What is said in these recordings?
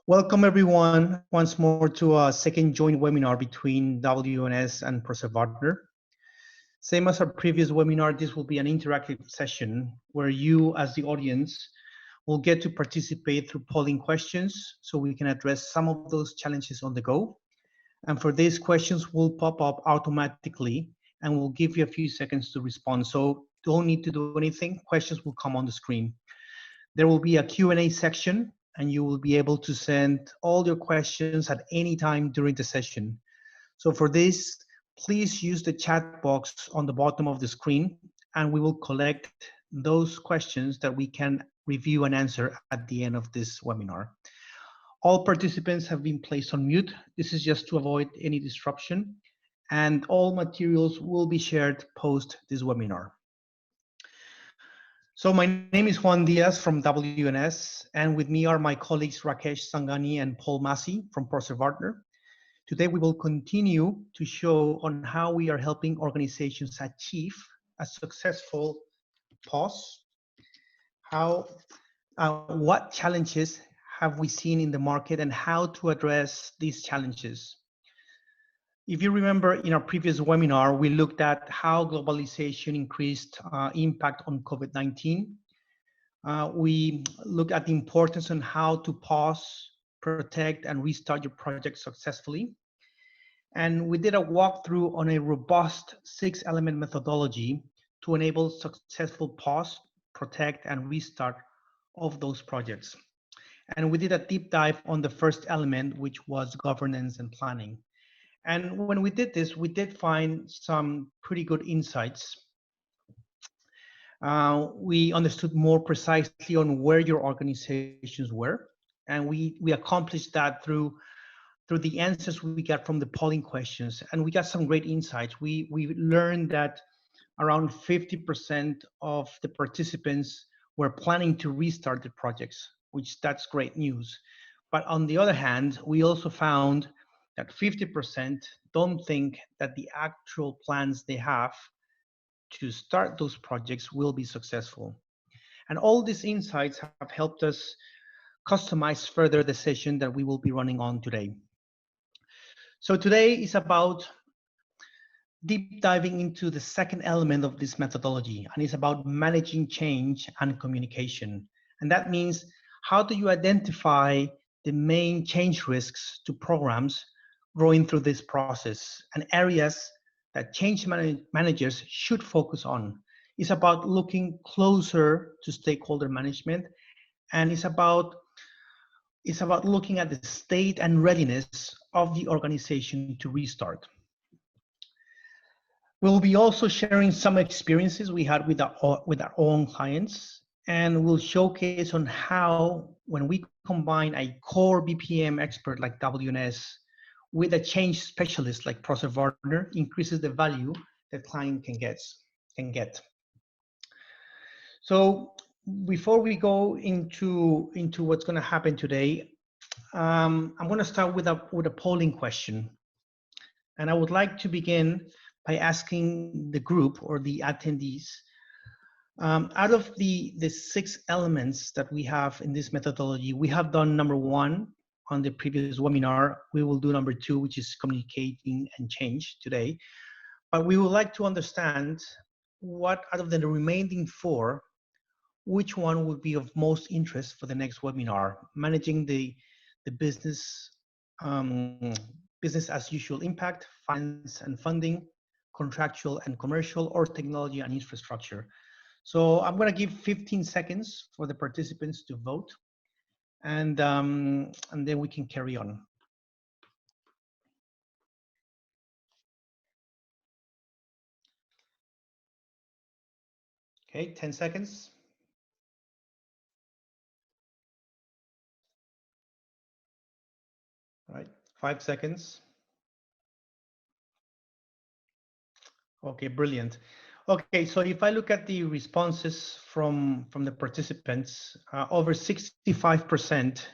Welcome everyone once more to a second joint webinar between WNS and Proservartner. Same as our previous webinar, this will be an interactive session where you as the audience will get to participate through polling questions so we can address some of those challenges on the go. And for these questions will pop up automatically and we'll give you a few seconds to respond. So don't need to do anything, questions will come on the screen. There will be a Q&A section and you will be able to send all your questions at any time during the session. So for this, please use the chat box on the bottom of the screen and we will collect those questions that we can review and answer at the end of this webinar. All participants have been placed on mute. This is just to avoid any disruption, and all materials will be shared post this webinar. So my name is Juan Diaz from WNS, and with me are my colleagues Rakesh Sangani and Paul Massey from Proservartner. Today we will continue to show on how we are helping organizations achieve a successful pause. What challenges have we seen in the market and how to address these challenges. If you remember in our previous webinar, we looked at how globalization increased impact on COVID-19. We looked at the importance on how to pause, protect, and restart your project successfully. And we did a walkthrough on a robust 6-element methodology to enable successful pause, protect, and restart of those projects. And we did a deep dive on the first element, which was governance and planning. And when we did this, we did find some pretty good insights. We understood more precisely on where your organizations were. And we accomplished that through the answers we got from the polling questions. And we got some great insights. We learned that around 50% of the participants were planning to restart the projects, which that's great news. But on the other hand, we also found that 50% don't think that the actual plans they have to start those projects will be successful. And all these insights have helped us customize further the session that we will be running on today. So today is about deep diving into the second element of this methodology, and it's about managing change and communication. And that means, how do you identify the main change risks to programs growing through this process and areas that change managers should focus on? It's about looking closer to stakeholder management, and it's about looking at the state and readiness of the organization to restart. We'll be also sharing some experiences we had with our own clients, and we'll showcase on how, when we combine a core BPM expert like WNS with a change specialist like Proservartner, increases the value that client can get. So before we go into what's going to happen today, I'm going to start with a polling question, and I would like to begin by asking the group or the attendees, out of the 6 elements that we have in this methodology, we have done number 1 on the previous webinar. We will do number 2, which is communicating and change today. But we would like to understand what out of the remaining 4, which one would be of most interest for the next webinar: managing the business, business as usual impact, finance and funding, contractual and commercial, or technology and infrastructure. So I'm going to give 15 seconds for the participants to vote, and then we can carry on. Okay, 10 seconds. All right, 5 seconds. Okay, brilliant. Okay, so if I look at the responses from the participants, over 65%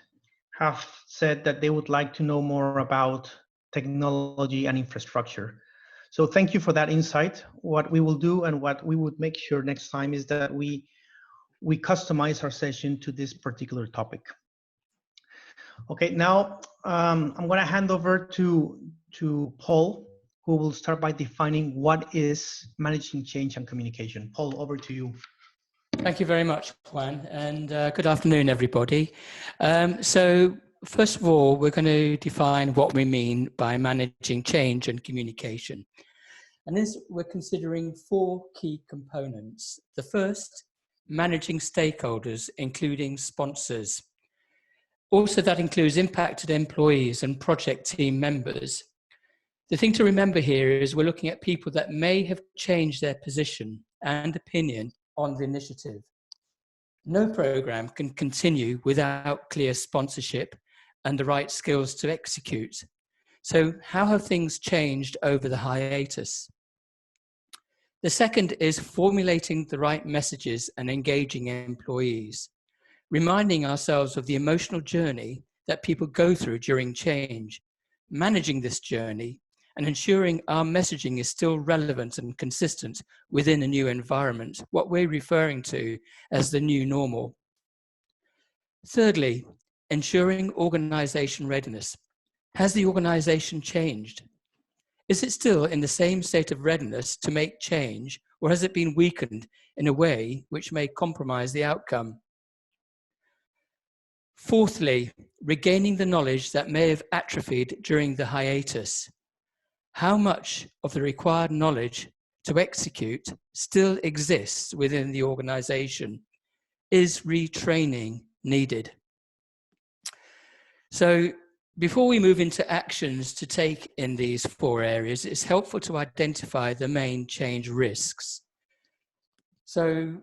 have said that they would like to know more about technology and infrastructure. So thank you for that insight. What we will do and what we would make sure next time is that we customize our session to this particular topic. Okay, now I'm going to hand over to Paul, who will start by defining what is managing change and communication. Paul, over to you. Thank you very much, Juan, and good afternoon, everybody. So first of all, we're going to define what we mean by managing change and communication. And this, we're considering 4 key components. The first, managing stakeholders, including sponsors. Also, that includes impacted employees and project team members. The thing to remember here is we're looking at people that may have changed their position and opinion on the initiative. No program can continue without clear sponsorship and the right skills to execute. So how have things changed over the hiatus? The second is formulating the right messages and engaging employees, reminding ourselves of the emotional journey that people go through during change, managing this journey, and ensuring our messaging is still relevant and consistent within a new environment, what we're referring to as the new normal. Thirdly, ensuring organization readiness. Has the organization changed? Is it still in the same state of readiness to make change, or has it been weakened in a way which may compromise the outcome? Fourthly, regaining the knowledge that may have atrophied during the hiatus. How much of the required knowledge to execute still exists within the organization? Is retraining needed? So, before we move into actions to take in these 4 areas, it's helpful to identify the main change risks. So,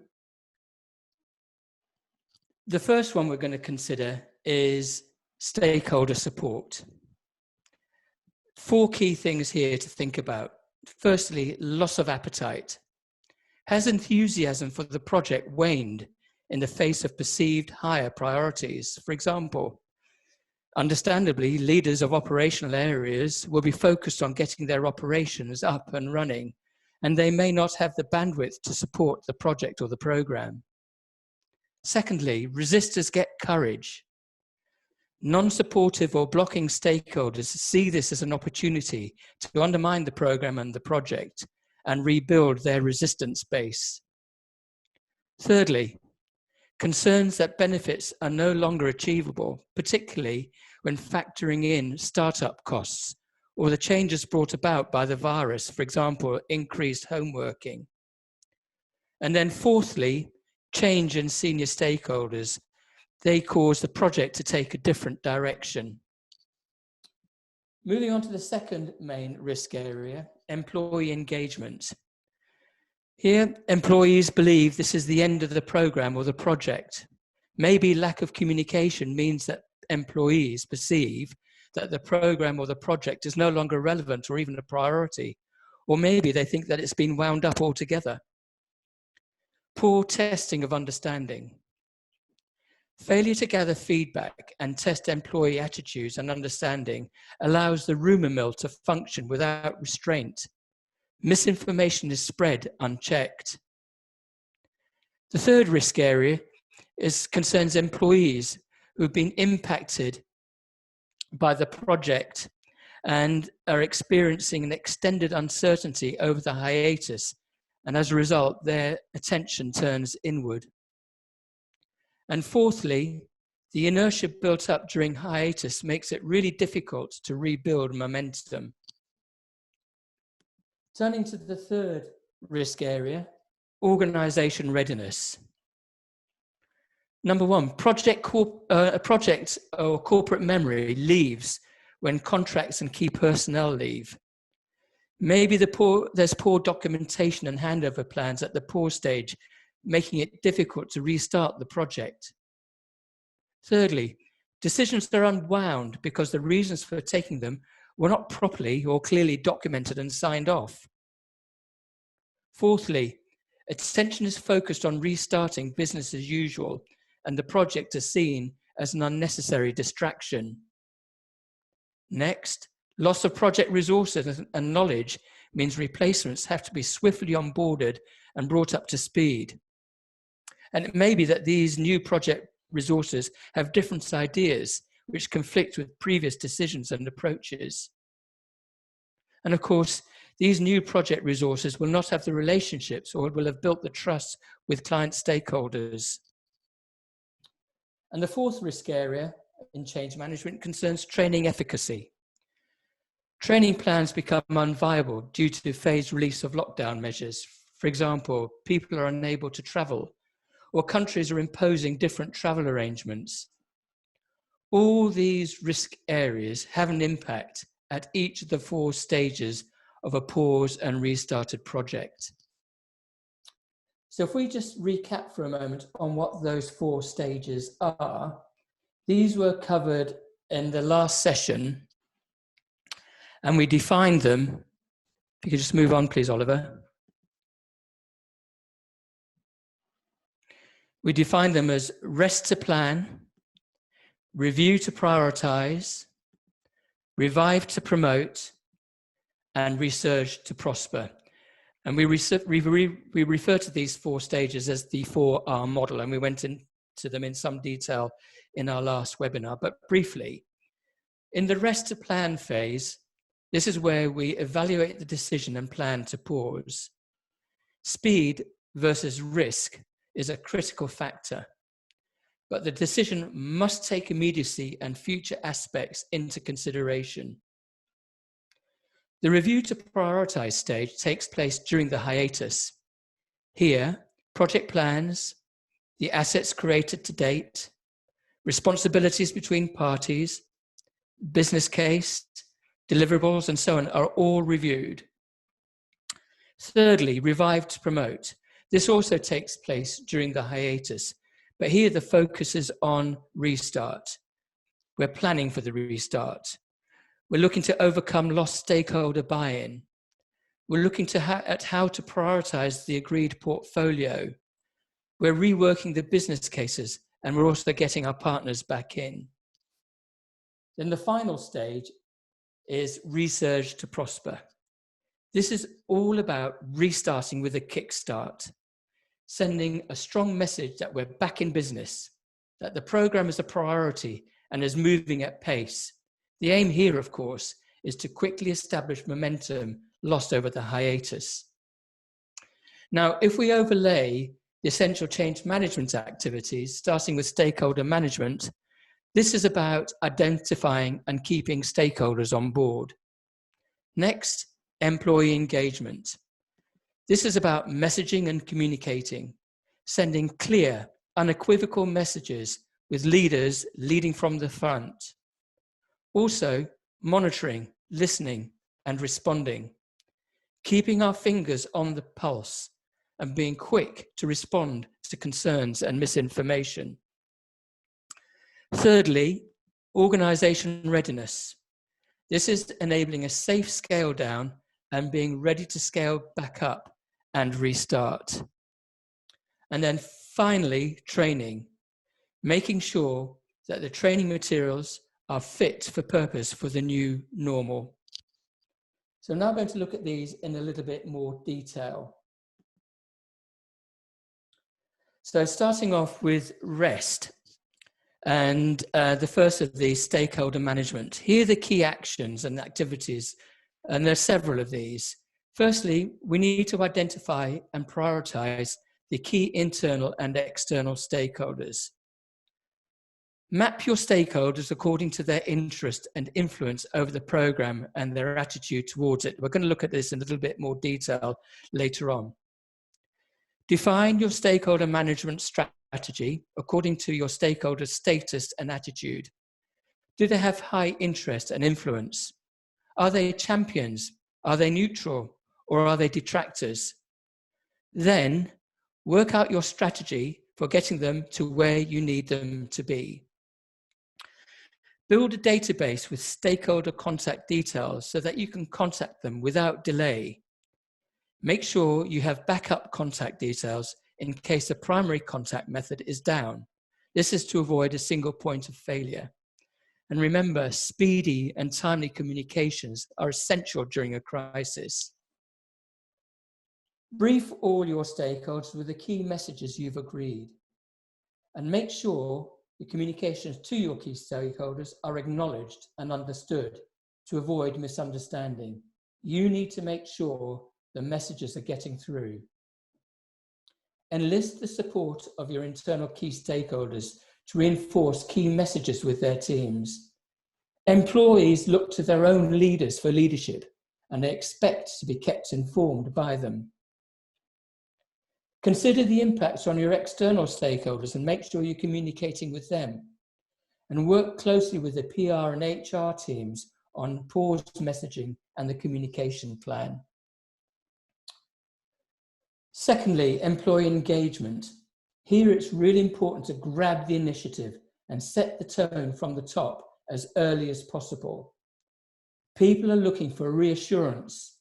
the first one we're going to consider is stakeholder support. 4 key things here to think about. Firstly, loss of appetite. Has enthusiasm for the project waned in the face of perceived higher priorities? For example, understandably, leaders of operational areas will be focused on getting their operations up and running, and they may not have the bandwidth to support the project or the program. Secondly, resistors get courage. Non-supportive or blocking stakeholders see this as an opportunity to undermine the program and the project and rebuild their resistance base. Thirdly, concerns that benefits are no longer achievable, particularly when factoring in startup costs or the changes brought about by the virus, for example, increased home working. And then fourthly, change in senior stakeholders. They cause the project to take a different direction. Moving on to the second main risk area, employee engagement. Here, employees believe this is the end of the program or the project. Maybe lack of communication means that employees perceive that the program or the project is no longer relevant or even a priority, or maybe they think that it's been wound up altogether. Poor testing of understanding. Failure to gather feedback and test employee attitudes and understanding allows the rumor mill to function without restraint. Misinformation is spread unchecked. The third risk area concerns employees who've been impacted by the project and are experiencing an extended uncertainty over the hiatus, and as a result, their attention turns inward. And fourthly, the inertia built up during hiatus makes it really difficult to rebuild momentum. Turning to the third risk area, organization readiness. Number 1, a project or corporate memory leaves when contracts and key personnel leave. Maybe there's poor documentation and handover plans at the poor stage, making it difficult to restart the project. Thirdly, decisions are unwound because the reasons for taking them were not properly or clearly documented and signed off. Fourthly, attention is focused on restarting business as usual, and the project is seen as an unnecessary distraction. Next, loss of project resources and knowledge means replacements have to be swiftly onboarded and brought up to speed. And it may be that these new project resources have different ideas, which conflict with previous decisions and approaches. And of course, these new project resources will not have the relationships or will have built the trust with client stakeholders. And the fourth risk area in change management concerns training efficacy. Training plans become unviable due to the phased release of lockdown measures. For example, people are unable to travel, or countries are imposing different travel arrangements. All these risk areas have an impact at each of the 4 stages of a pause and restarted project. So if we just recap for a moment on what those 4 stages are, these were covered in the last session, and we defined them. If you could just move on, please, Oliver. We defined them as rest to plan, review to prioritize, revive to promote, and resurge to prosper. And we refer to these 4 stages as the 4R model, and we went into them in some detail in our last webinar. But briefly, in the rest to plan phase, this is where we evaluate the decision and plan to pause. Speed versus risk is a critical factor, but the decision must take immediacy and future aspects into consideration. The review to prioritize stage takes place during the hiatus. Here, project plans, the assets created to date, responsibilities between parties, business case, deliverables, and so on are all reviewed. Thirdly, revive to promote. This also takes place during the hiatus, but here the focus is on restart. We're planning for the restart. We're looking to overcome lost stakeholder buy-in. We're looking at how to prioritize the agreed portfolio. We're reworking the business cases, and we're also getting our partners back in. Then the final stage is resurge to prosper. This is all about restarting with a kickstart, sending a strong message that we're back in business, that the program is a priority and is moving at pace. The aim here, of course, is to quickly establish momentum lost over the hiatus. Now, if we overlay the essential change management activities, starting with stakeholder management, this is about identifying and keeping stakeholders on board. Next, employee engagement. This is about messaging and communicating, sending clear, unequivocal messages with leaders leading from the front. Also, monitoring, listening, and responding, keeping our fingers on the pulse and being quick to respond to concerns and misinformation. Thirdly, organization readiness. This is enabling a safe scale down and being ready to scale back up and restart. And then finally, training, making sure that the training materials are fit for purpose for the new normal. So I'm now going to look at these in a little bit more detail. So starting off with rest, and the first of these, stakeholder management. Here are the key actions and activities, and there are several of these. Firstly, we need to identify and prioritize the key internal and external stakeholders. Map your stakeholders according to their interest and influence over the program and their attitude towards it. We're going to look at this in a little bit more detail later on. Define your stakeholder management strategy according to your stakeholder status and attitude. Do they have high interest and influence? Are they champions? Are they neutral? Or are they detractors? Then work out your strategy for getting them to where you need them to be. Build a database with stakeholder contact details so that you can contact them without delay. Make sure you have backup contact details in case the primary contact method is down. This is to avoid a single point of failure. And remember, speedy and timely communications are essential during a crisis. Brief all your stakeholders with the key messages you've agreed. And make sure the communications to your key stakeholders are acknowledged and understood to avoid misunderstanding. You need to make sure the messages are getting through. Enlist the support of your internal key stakeholders to reinforce key messages with their teams. Employees look to their own leaders for leadership, and they expect to be kept informed by them. Consider the impacts on your external stakeholders and make sure you're communicating with them. And work closely with the PR and HR teams on pause messaging and the communication plan. Secondly, employee engagement. Here it's really important to grab the initiative and set the tone from the top as early as possible. People are looking for reassurance,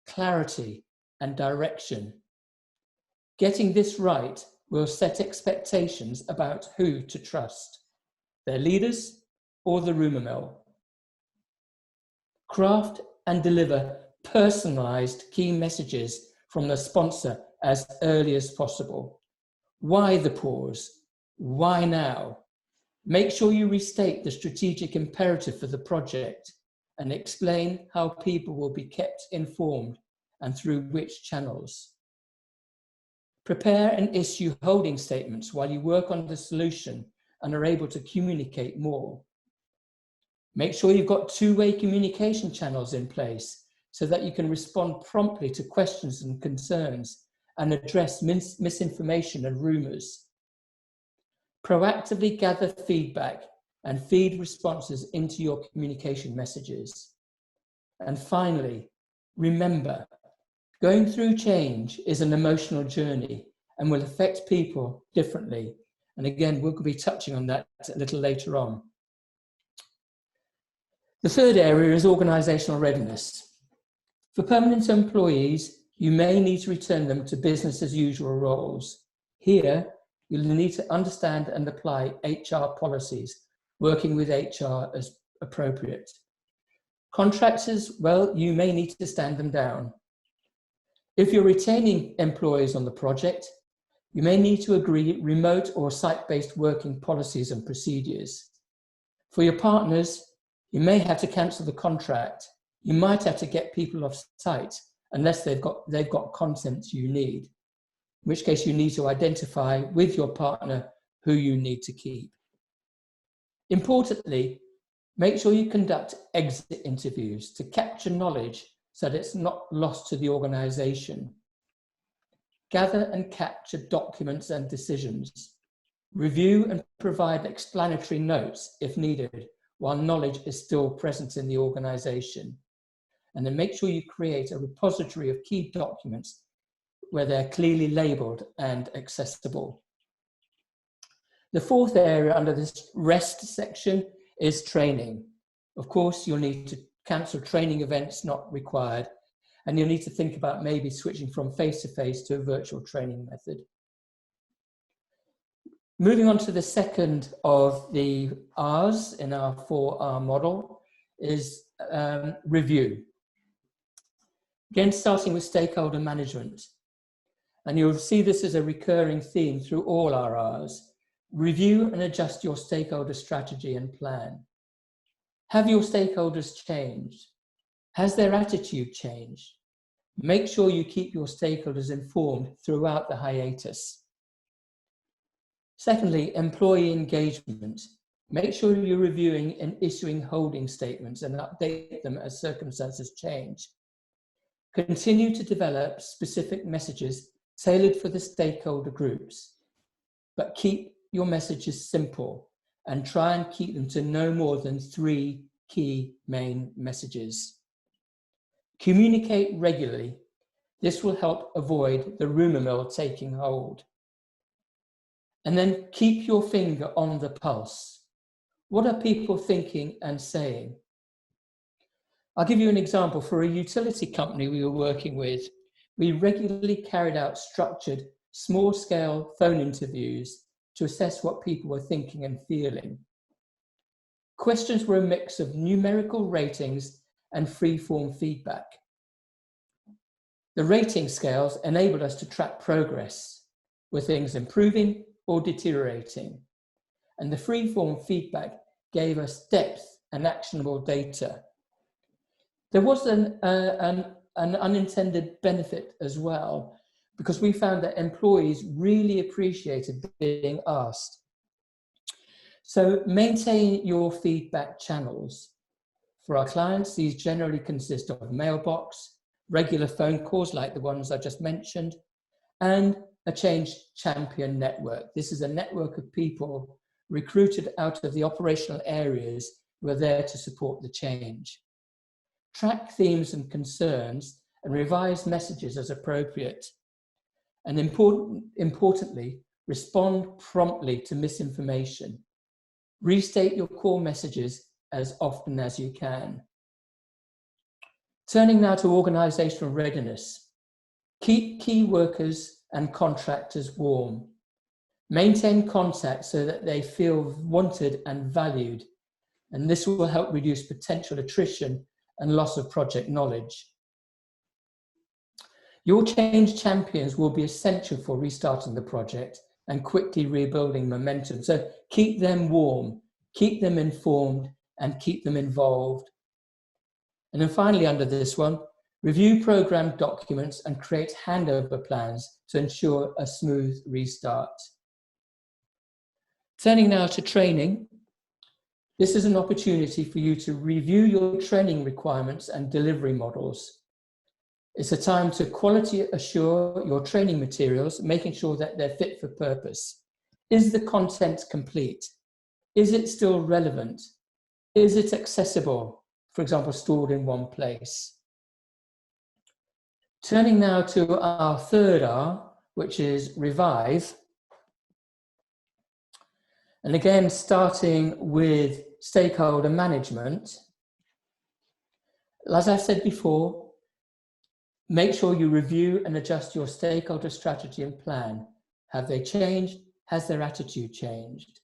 clarity, and direction. Getting this right will set expectations about who to trust, their leaders or the rumour mill. Craft and deliver personalised key messages from the sponsor as early as possible. Why the pause? Why now? Make sure you restate the strategic imperative for the project and explain how people will be kept informed and through which channels. Prepare and issue holding statements while you work on the solution and are able to communicate more. Make sure you've got two-way communication channels in place so that you can respond promptly to questions and concerns and address misinformation and rumours. Proactively gather feedback and feed responses into your communication messages. And finally, remember, going through change is an emotional journey and will affect people differently. And again, we'll be touching on that a little later on. The third area is organisational readiness. For permanent employees, you may need to return them to business as usual roles. Here, you'll need to understand and apply HR policies, working with HR as appropriate. Contractors, well, you may need to stand them down. If you're retaining employees on the project, you may need to agree remote or site-based working policies and procedures. For your partners, you may have to cancel the contract. You might have to get people off site unless they've got content you need, in which case you need to identify with your partner who you need to keep. Importantly, make sure you conduct exit interviews to capture knowledge so that it's not lost to the organisation. Gather and capture documents and decisions. Review and provide explanatory notes if needed, while knowledge is still present in the organisation. And then make sure you create a repository of key documents where they're clearly labelled and accessible. The fourth area under this rest section is training. Of course, you'll need to cancel training events not required, and you'll need to think about maybe switching from face-to-face to a virtual training method. Moving on to the second of the R's in our 4R model is review. Again, starting with stakeholder management. And you'll see this as a recurring theme through all our R's. Review and adjust your stakeholder strategy and plan. Have your stakeholders changed? Has their attitude changed? Make sure you keep your stakeholders informed throughout the hiatus. Secondly, employee engagement. Make sure you're reviewing and issuing holding statements and update them as circumstances change. Continue to develop specific messages tailored for the stakeholder groups, but keep your messages simple and try and keep them to no more than 3 key main messages. Communicate regularly. This will help avoid the rumour mill taking hold. And then keep your finger on the pulse. What are people thinking and saying? I'll give you an example. For a utility company we were working with, we regularly carried out structured, small-scale phone interviews to assess what people were thinking and feeling. Questions were a mix of numerical ratings and free-form feedback. The rating scales enabled us to track progress. Were things improving or deteriorating? And the free-form feedback gave us depth and actionable data. There was an unintended benefit as well, because we found that employees really appreciated being asked. So maintain your feedback channels. For our clients, these generally consist of mailbox, regular phone calls like the ones I just mentioned, and a change champion network. This is a network of people recruited out of the operational areas who are there to support the change. Track themes and concerns and revise messages as appropriate. And importantly, respond promptly to misinformation. Restate your core messages as often as you can. Turning now to organizational readiness. Keep key workers and contractors warm. Maintain contact so that they feel wanted and valued, and this will help reduce potential attrition and loss of project knowledge. Your change champions will be essential for restarting the project and quickly rebuilding momentum. So keep them warm, keep them informed, and keep them involved. And then finally, under this one, review program documents and create handover plans to ensure a smooth restart. Turning now to training. This is an opportunity for you to review your training requirements and delivery models. It's a time to quality assure your training materials, making sure that they're fit for purpose. Is the content complete? Is it still relevant? Is it accessible? For example, stored in one place. Turning now to our third R, which is revive. And again, starting with stakeholder management. As I said before, make sure you review and adjust your stakeholder strategy and plan. Have they changed? Has their attitude changed?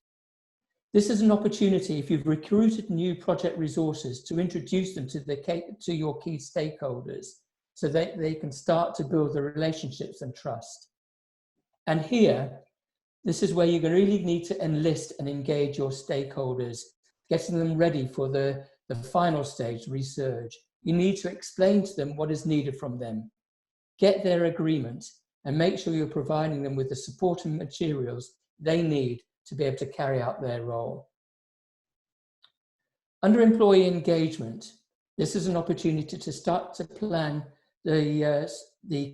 This is an opportunity, if you've recruited new project resources, to introduce them to your key stakeholders so that they can start to build the relationships and trust. And here, this is where you're going to really need to enlist and engage your stakeholders, getting them ready for the final stage, research. You need to explain to them what is needed from them, get their agreement, and make sure you're providing them with the support and materials they need to be able to carry out their role. Under employee engagement, this is an opportunity to start to plan the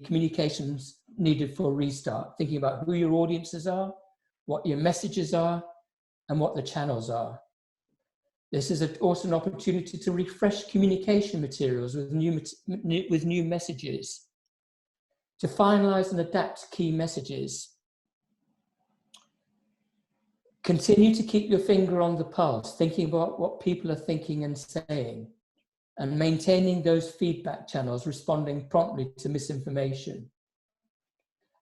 communications needed for restart, thinking about who your audiences are, what your messages are, and what the channels are. This is also an opportunity to refresh communication materials with new messages, to finalize and adapt key messages. Continue to keep your finger on the pulse, thinking about what people are thinking and saying, and maintaining those feedback channels, responding promptly to misinformation,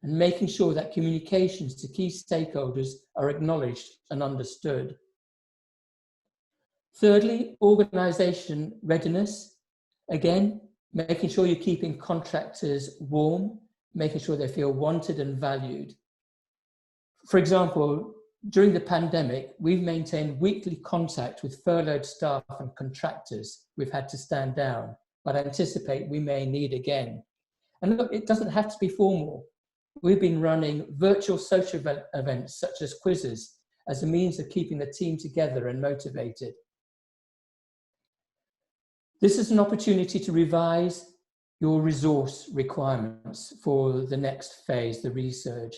and making sure that communications to key stakeholders are acknowledged and understood. Thirdly, organization readiness. Again, making sure you're keeping contractors warm, making sure they feel wanted and valued. For example, during the pandemic, we've maintained weekly contact with furloughed staff and contractors we've had to stand down, but I anticipate we may need again. And look, it doesn't have to be formal. We've been running virtual social events such as quizzes as a means of keeping the team together and motivated. This is an opportunity to revise your resource requirements for the next phase, the research.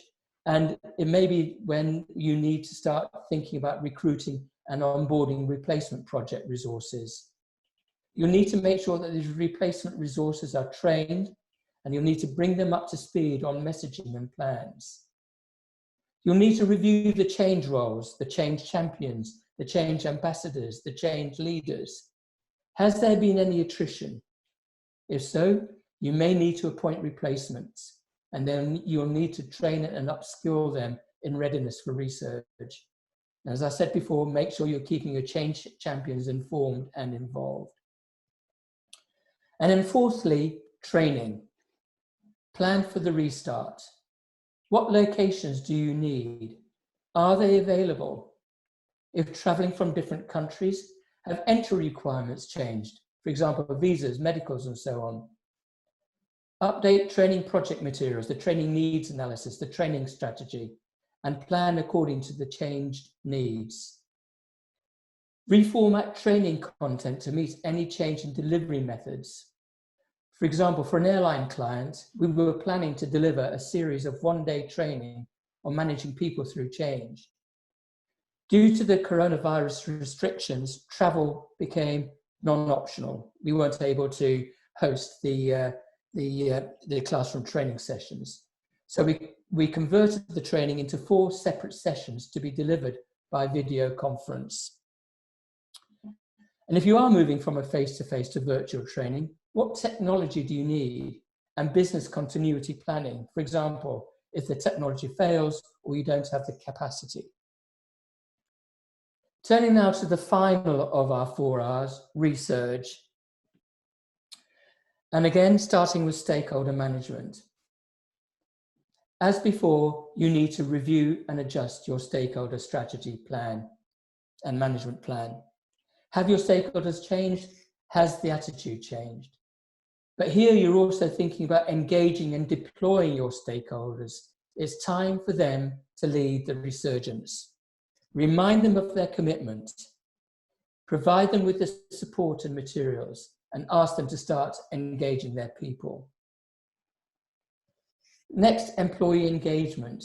And it may be when you need to start thinking about recruiting and onboarding replacement project resources. You'll need to make sure that these replacement resources are trained, and you'll need to bring them up to speed on messaging and plans. You'll need to review the change roles, the change champions, the change ambassadors, the change leaders. Has there been any attrition? If so, you may need to appoint replacements, and then you'll need to train and upskill them in readiness for research. And as I said before, make sure you're keeping your change champions informed and involved. And then fourthly, training. Plan for the restart. What locations do you need? Are they available? If traveling from different countries, have entry requirements changed? For example, visas, medicals, and so on. Update training project materials, the training needs analysis, the training strategy, and plan according to the changed needs. Reformat training content to meet any change in delivery methods. For example, for an airline client, we were planning to deliver a series of one-day training on managing people through change. Due to the coronavirus restrictions, travel became non-optional. We weren't able to host the classroom training sessions. So we converted the training into 4 separate sessions to be delivered by video conference. And if you are moving from a face-to-face to virtual training, what technology do you need? And business continuity planning, for example, if the technology fails or you don't have the capacity. Turning now to the final of our 4 R's, research. And again, starting with stakeholder management. As before, you need to review and adjust your stakeholder strategy plan and management plan. Have your stakeholders changed? Has the attitude changed? But here you're also thinking about engaging and deploying your stakeholders. It's time for them to lead the resurgence. Remind them of their commitment. Provide them with the support and materials and ask them to start engaging their people. Next, employee engagement.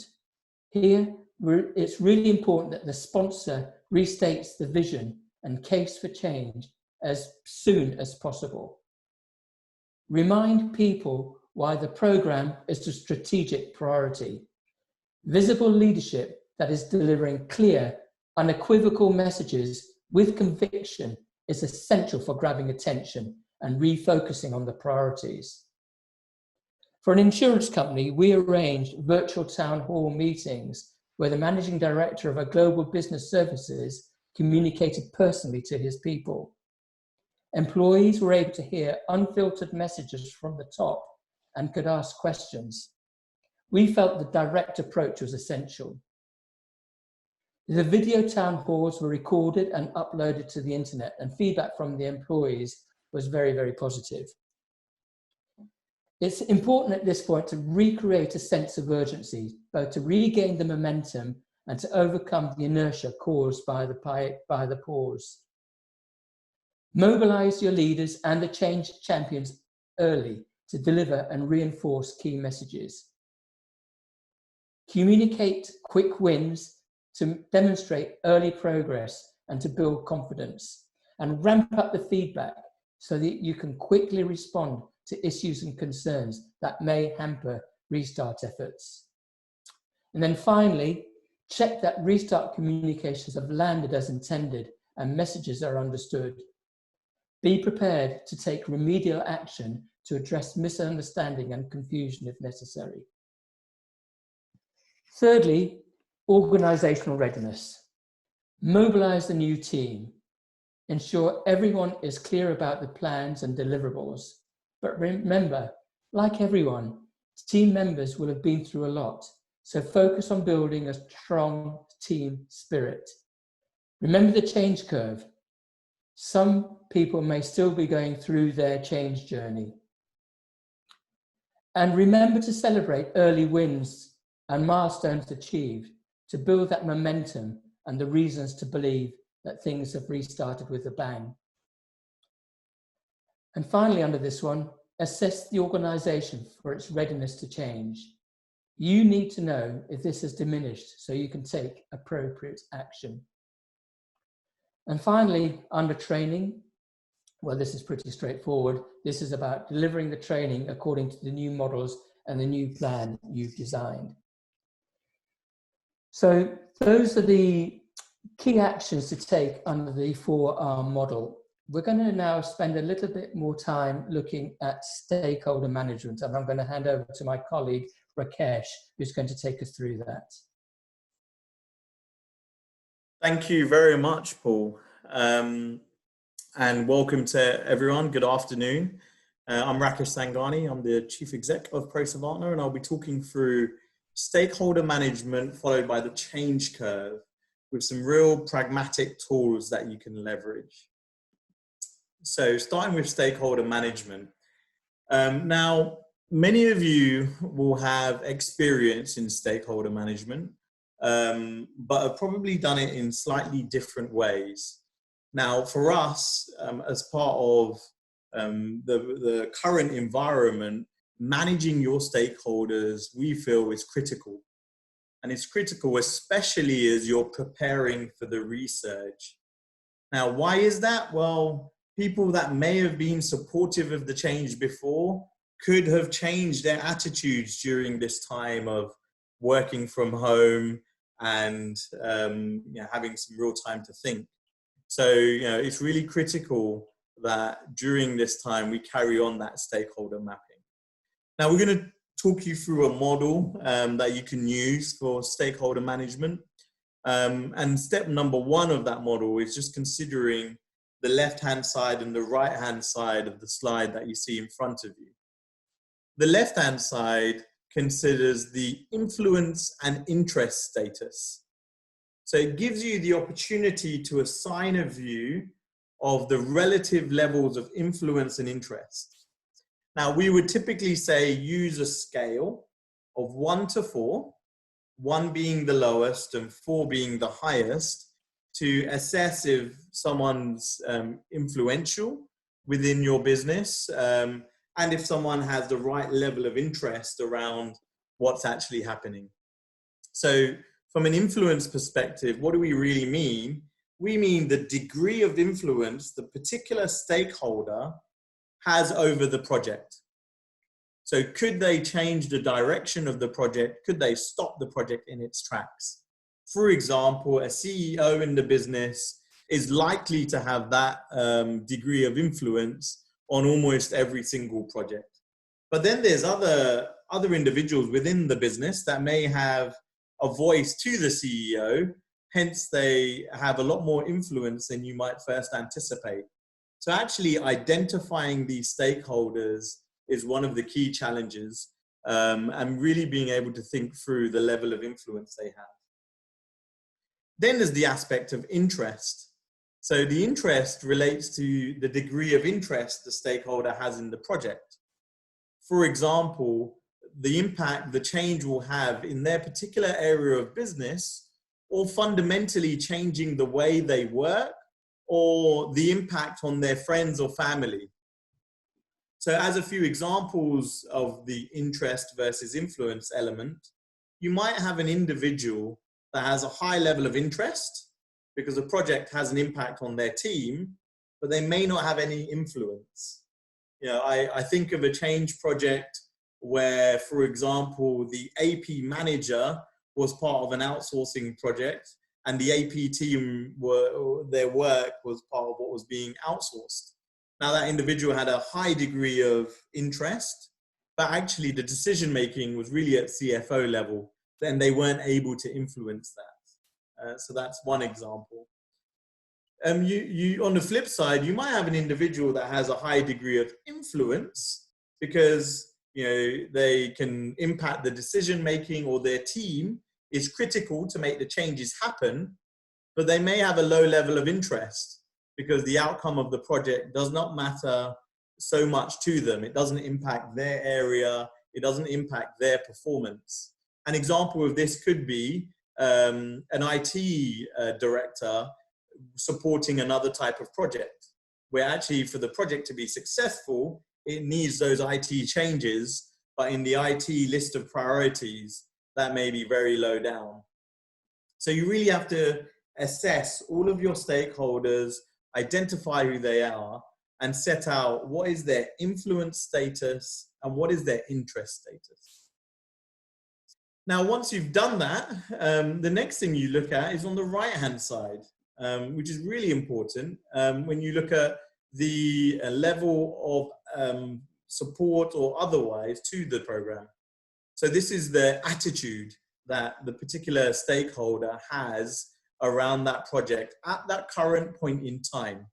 Here, it's really important that the sponsor restates the vision and case for change as soon as possible. Remind people why the program is a strategic priority. Visible leadership that is delivering clear, unequivocal messages with conviction is essential for grabbing attention and refocusing on the priorities. For an insurance company, we arranged virtual town hall meetings where the managing director of a global business services communicated personally to his people. Employees were able to hear unfiltered messages from the top and could ask questions. We felt the direct approach was essential. The video town halls were recorded and uploaded to the internet, and feedback from the employees was very, very positive. It's important at this point to recreate a sense of urgency, both to regain the momentum and to overcome the inertia caused by the pause. Mobilize your leaders and the change champions early to deliver and reinforce key messages. Communicate quick wins to demonstrate early progress and to build confidence, and ramp up the feedback so that you can quickly respond to issues and concerns that may hamper restart efforts. And then finally, check that restart communications have landed as intended and messages are understood. Be prepared to take remedial action to address misunderstanding and confusion if necessary. Thirdly, organizational readiness. Mobilize the new team. Ensure everyone is clear about the plans and deliverables. But remember, like everyone, team members will have been through a lot, so focus on building a strong team spirit. Remember the change curve. Some people may still be going through their change journey. And remember to celebrate early wins and milestones achieved to build that momentum and the reasons to believe that things have restarted with a bang. And finally, under this one, assess the organization for its readiness to change. You need to know if this has diminished so you can take appropriate action. And finally, under training, well, this is pretty straightforward. This is about delivering the training according to the new models and the new plan you've designed. So those are the key actions to take under the 4R model. We're going to now spend a little bit more time looking at stakeholder management, and I'm going to hand over to my colleague, Rakesh, who's going to take us through that. Thank you very much, Paul. And welcome to everyone. Good afternoon. I'm Rakesh Sangani. I'm the Chief Exec of Proservartner, and I'll be talking through stakeholder management followed by the change curve, with some real pragmatic tools that you can leverage. So starting with stakeholder management. Now, many of you will have experience in stakeholder management, but have probably done it in slightly different ways. Now, for us, as part of the current environment, managing your stakeholders, we feel, is critical. And it's critical, especially as you're preparing for the research. Now, why is that? Well, people that may have been supportive of the change before could have changed their attitudes during this time of working from home and having some real time to think. So, it's really critical that during this time we carry on that stakeholder mapping. Now, we're going to talk you through a model that you can use for stakeholder management. And step number one of that model is just considering the left-hand side and the right-hand side of the slide that you see in front of you. The left-hand side considers the influence and interest status. So it gives you the opportunity to assign a view of the relative levels of influence and interest. Now, we would typically say use a scale of 1 to 4, 1 being the lowest and 4 being the highest, to assess if someone's influential within your business and if someone has the right level of interest around what's actually happening. So from an influence perspective, what do we really mean? We mean the degree of influence the particular stakeholder has over the project. So could they change the direction of the project? Could they stop the project in its tracks? For example, a CEO in the business is likely to have that degree of influence on almost every single project. But then there's other individuals within the business that may have a voice to the CEO, hence they have a lot more influence than you might first anticipate. So actually identifying these stakeholders is one of the key challenges, and really being able to think through the level of influence they have. Then there's the aspect of interest. So the interest relates to the degree of interest the stakeholder has in the project. For example, the impact the change will have in their particular area of business, or fundamentally changing the way they work, or the impact on their friends or family. So as a few examples of the interest versus influence element, you might have an individual that has a high level of interest because the project has an impact on their team, but they may not have any influence. I think of a change project where, for example, the AP manager was part of an outsourcing project and the AP team, their work was part of what was being outsourced. Now that individual had a high degree of interest, but actually the decision-making was really at CFO level, then they weren't able to influence that. So that's one example. On the flip side, you might have an individual that has a high degree of influence because they can impact the decision-making, or their team is critical to make the changes happen, but they may have a low level of interest because the outcome of the project does not matter so much to them. It doesn't impact their area. It doesn't impact their performance. An example of this could be an IT director supporting another type of project, where actually for the project to be successful, it needs those IT changes, but in the IT list of priorities, that may be very low down. So you really have to assess all of your stakeholders, identify who they are, and set out what is their influence status and what is their interest status. Now, once you've done that, the next thing you look at is on the right-hand side, which is really important when you look at the level of support or otherwise to the program. So this is the attitude that the particular stakeholder has around that project at that current point in time.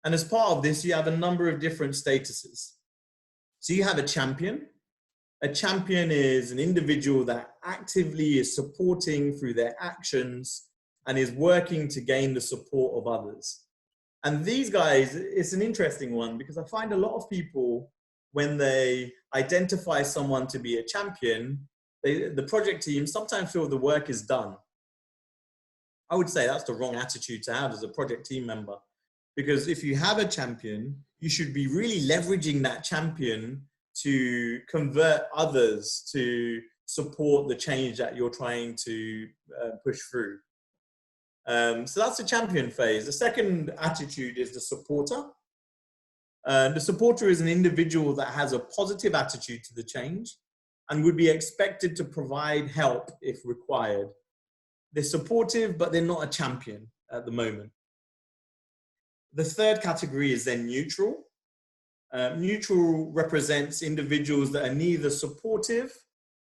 And as part of this, you have a number of different statuses. So you have a champion. A champion is an individual that actively is supporting through their actions and is working to gain the support of others. And these guys, it's an interesting one because I find a lot of people, when they identify someone to be a champion, the project team sometimes feel the work is done. I would say that's the wrong attitude to have as a project team member. Because if you have a champion, you should be really leveraging that champion to convert others to support the change that you're trying to push through. So that's the champion phase. The second attitude is the supporter. The supporter is an individual that has a positive attitude to the change and would be expected to provide help if required. They're supportive, but they're not a champion at the moment. The third category is then neutral. Neutral represents individuals that are neither supportive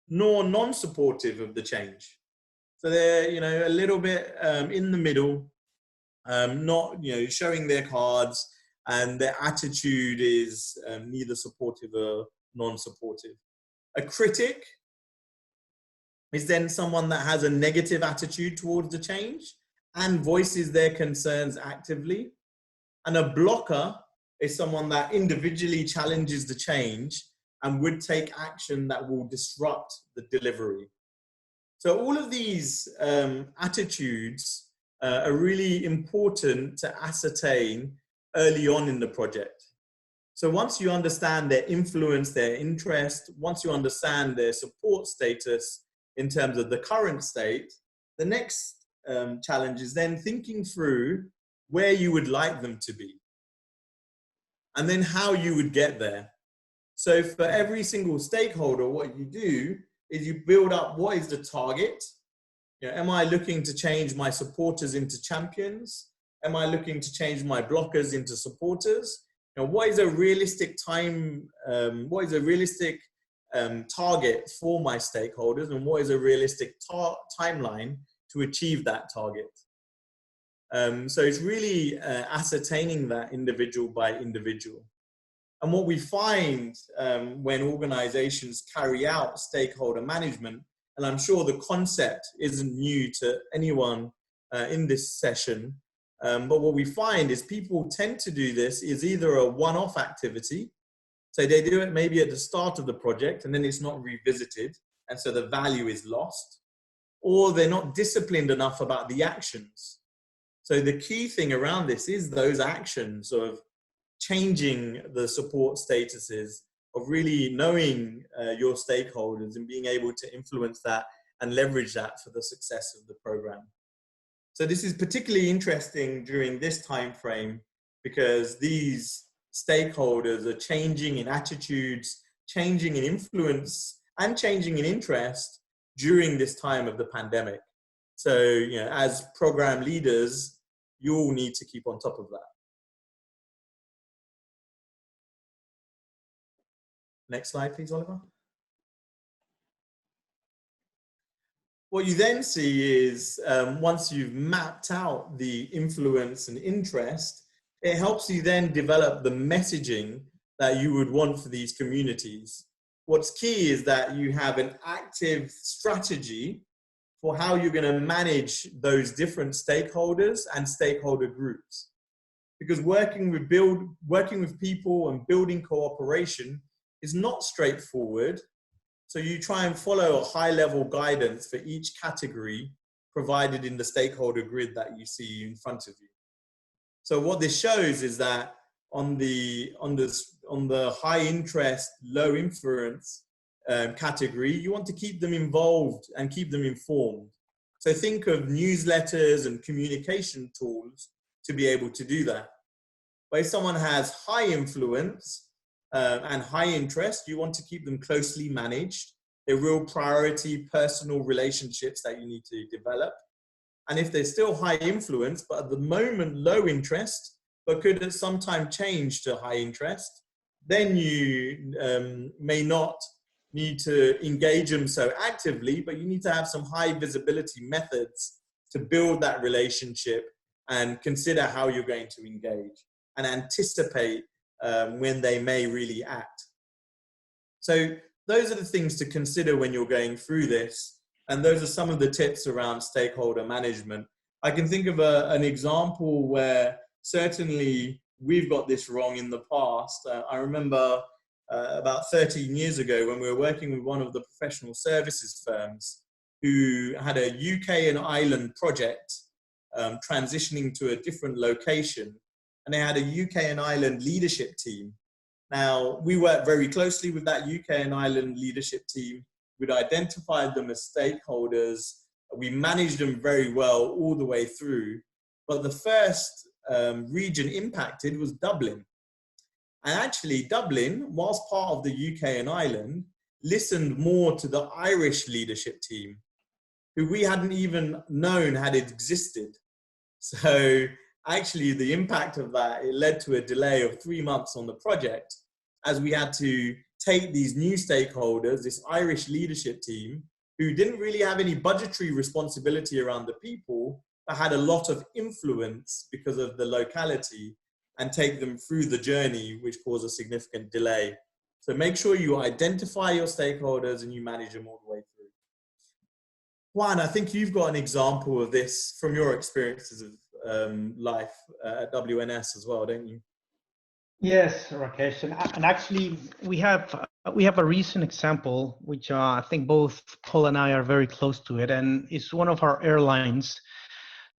nor non-supportive of the change. So they're, a little bit in the middle, not, showing their cards, and their attitude is neither supportive or non-supportive. A critic is then someone that has a negative attitude towards the change and voices their concerns actively. And a blocker is someone that individually challenges the change and would take action that will disrupt the delivery. So all of these attitudes are really important to ascertain early on in the project. So once you understand their influence, their interest, once you understand their support status in terms of the current state, the next challenge is then thinking through where you would like them to be and then how you would get there. So for every single stakeholder, what you do is you build up what is the target. Am I looking to change my supporters into champions? Am I looking to change my blockers into supporters? What is a realistic time? What is a realistic target for my stakeholders, and what is a realistic timeline to achieve that target? So it's really ascertaining that individual by individual. And what we find when organizations carry out stakeholder management, and I'm sure the concept isn't new to anyone in this session, but what we find is people tend to do this is either a one-off activity. So they do it maybe at the start of the project and then it's not revisited, and so the value is lost, or they're not disciplined enough about the actions. So the key thing around this is those actions of changing the support statuses, of really knowing your stakeholders and being able to influence that and leverage that for the success of the program. So this is particularly interesting during this time frame because these stakeholders are changing in attitudes, changing in influence, and changing in interest during this time of the pandemic. So, as program leaders, you all need to keep on top of that. Next slide, please, Oliver. What you then see is once you've mapped out the influence and interest, it helps you then develop the messaging that you would want for these communities. What's key is that you have an active strategy for how you're going to manage those different stakeholders and stakeholder groups. Because working with people and building cooperation is not straightforward. So you try and follow a high-level guidance for each category provided in the stakeholder grid that you see in front of you. So what this shows is that on the high interest, low influence category, you want to keep them involved and keep them informed. So think of newsletters and communication tools to be able to do that. But if someone has high influence and high interest, you want to keep them closely managed. They're real priority personal relationships that you need to develop. And if they're still high influence, but at the moment low interest, but could at some time change to high interest, then you may not need to engage them so actively, but you need to have some high visibility methods to build that relationship and consider how you're going to engage and anticipate when they may really act. So those are the things to consider when you're going through this. And those are some of the tips around stakeholder management. I can think of an example where certainly we've got this wrong in the past. I remember about 13 years ago when we were working with one of the professional services firms who had a UK and Ireland project transitioning to a different location. And they had a UK and Ireland leadership team. Now, we worked very closely with that UK and Ireland leadership team. We'd identified them as stakeholders. We managed them very well all the way through. But the first region impacted was Dublin. And actually, Dublin, whilst part of the UK and Ireland, listened more to the Irish leadership team, who we hadn't even known had existed. So actually, the impact of that, it led to a delay of 3 months on the project, as we had to take these new stakeholders, this Irish leadership team, who didn't really have any budgetary responsibility around the people, but had a lot of influence because of the locality, and take them through the journey, which caused a significant delay. So make sure you identify your stakeholders and you manage them all the way through. Juan, I think you've got an example of this from your experiences of life at WNS as well, don't you? Yes, Rakesh, and actually we have a recent example which I think both Paul and I are very close to it, and it's one of our airlines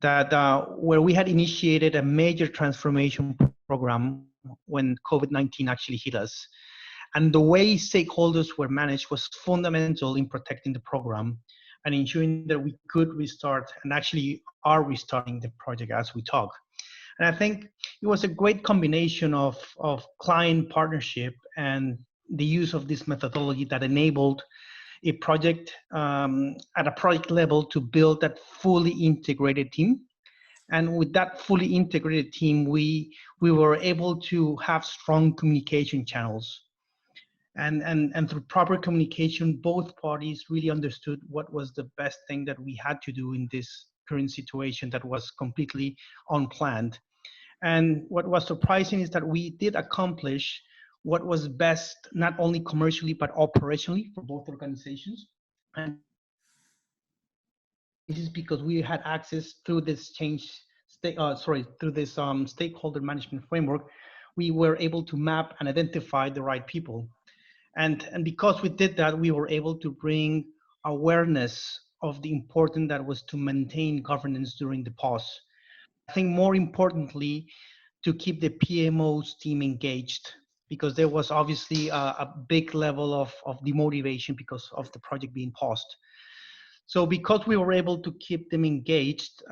that where we had initiated a major transformation program when COVID-19 actually hit us, and the way stakeholders were managed was fundamental in protecting the program and ensuring that we could restart, and actually are restarting the project as we talk. And I think it was a great combination of client partnership and the use of this methodology that enabled a project at a project level to build that fully integrated team. And with that fully integrated team, we were able to have strong communication channels. And through proper communication, both parties really understood what was the best thing that we had to do in this current situation that was completely unplanned. And what was surprising is that we did accomplish what was best, not only commercially, but operationally for both organizations. And this is because we had access through this through this stakeholder management framework. We were able to map and identify the right people. And because we did that, we were able to bring awareness of the importance that was to maintain governance during the pause. I think more importantly, to keep the PMO's team engaged, because there was obviously a big level of demotivation because of the project being paused. So because we were able to keep them engaged,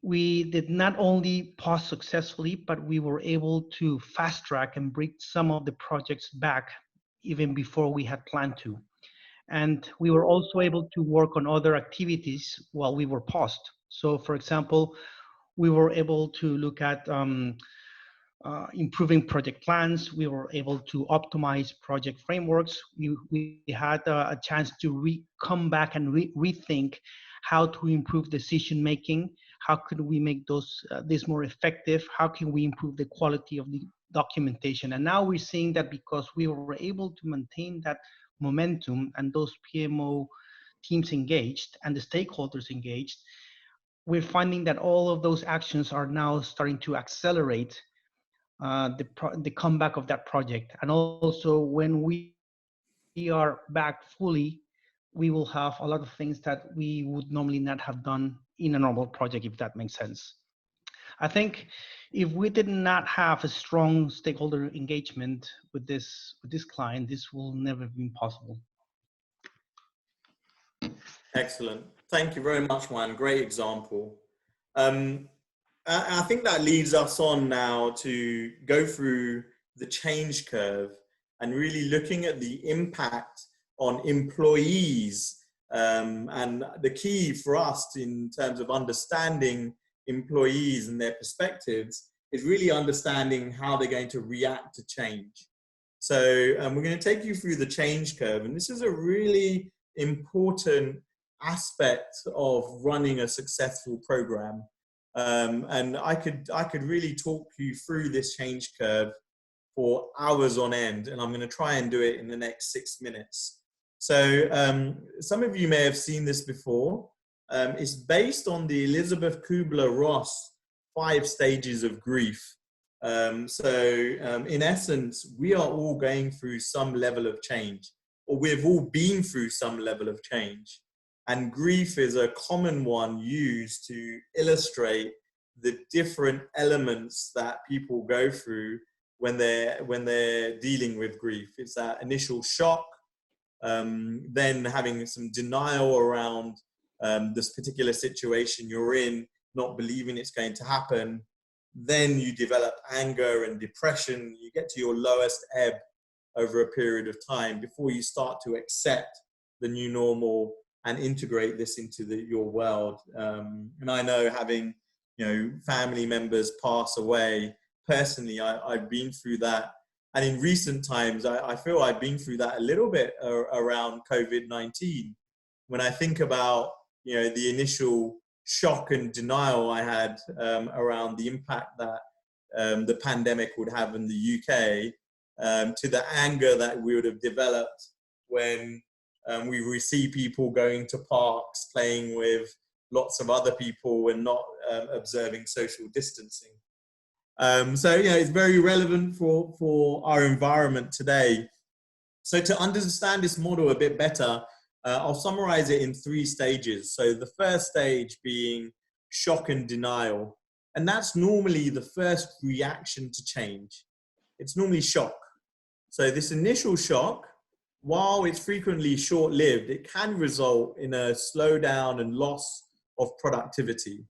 we did not only pause successfully, but we were able to fast track and bring some of the projects back even before we had planned to. And we were also able to work on other activities while we were paused. So for example, we were able to look at improving project plans. We were able to optimize project frameworks. We had a chance to come back and rethink how to improve decision making. How could we make this more effective? How can we improve the quality of the documentation? And now we're seeing that because we were able to maintain that momentum and those PMO teams engaged and the stakeholders engaged, we're finding that all of those actions are now starting to accelerate the comeback of that project. And also when we are back fully, we will have a lot of things that we would normally not have done in a normal project, if that makes sense. I think if we did not have a strong stakeholder engagement with this client, this will never have been possible. Excellent. Thank you very much, Juan. Great example. I think that leads us on now to go through the change curve and really looking at the impact on employees. And the key for us in terms of understanding employees and their perspectives is really understanding how they're going to react to change. So we're going to take you through the change curve. And this is a really important aspect of running a successful program. And I could really talk you through this change curve for hours on end, and I'm going to try and do it in the next 6 minutes. So some of you may have seen this before. is based on the Elizabeth Kubler-Ross 5 stages of grief. In essence, we are all going through some level of change, or we've all been through some level of change. And grief is a common one used to illustrate the different elements that people go through when they're dealing with grief. It's that initial shock, then having some denial around this particular situation you're in, not believing it's going to happen. Then you develop anger and depression. You get to your lowest ebb over a period of time before you start to accept the new normal and integrate this into your world. And I know, having family members pass away, personally, I've been through that. And in recent times, I feel I've been through that a little bit around COVID-19. When I think about the initial shock and denial I had around the impact that the pandemic would have in the UK, to the anger that we would have developed when we would see people going to parks, playing with lots of other people and not observing social distancing. It's very relevant for our environment today. So to understand this model a bit better, I'll summarize it in 3 stages. So the first stage being shock and denial. And that's normally the first reaction to change. It's normally shock. So this initial shock, while it's frequently short-lived, it can result in a slowdown and loss of productivity.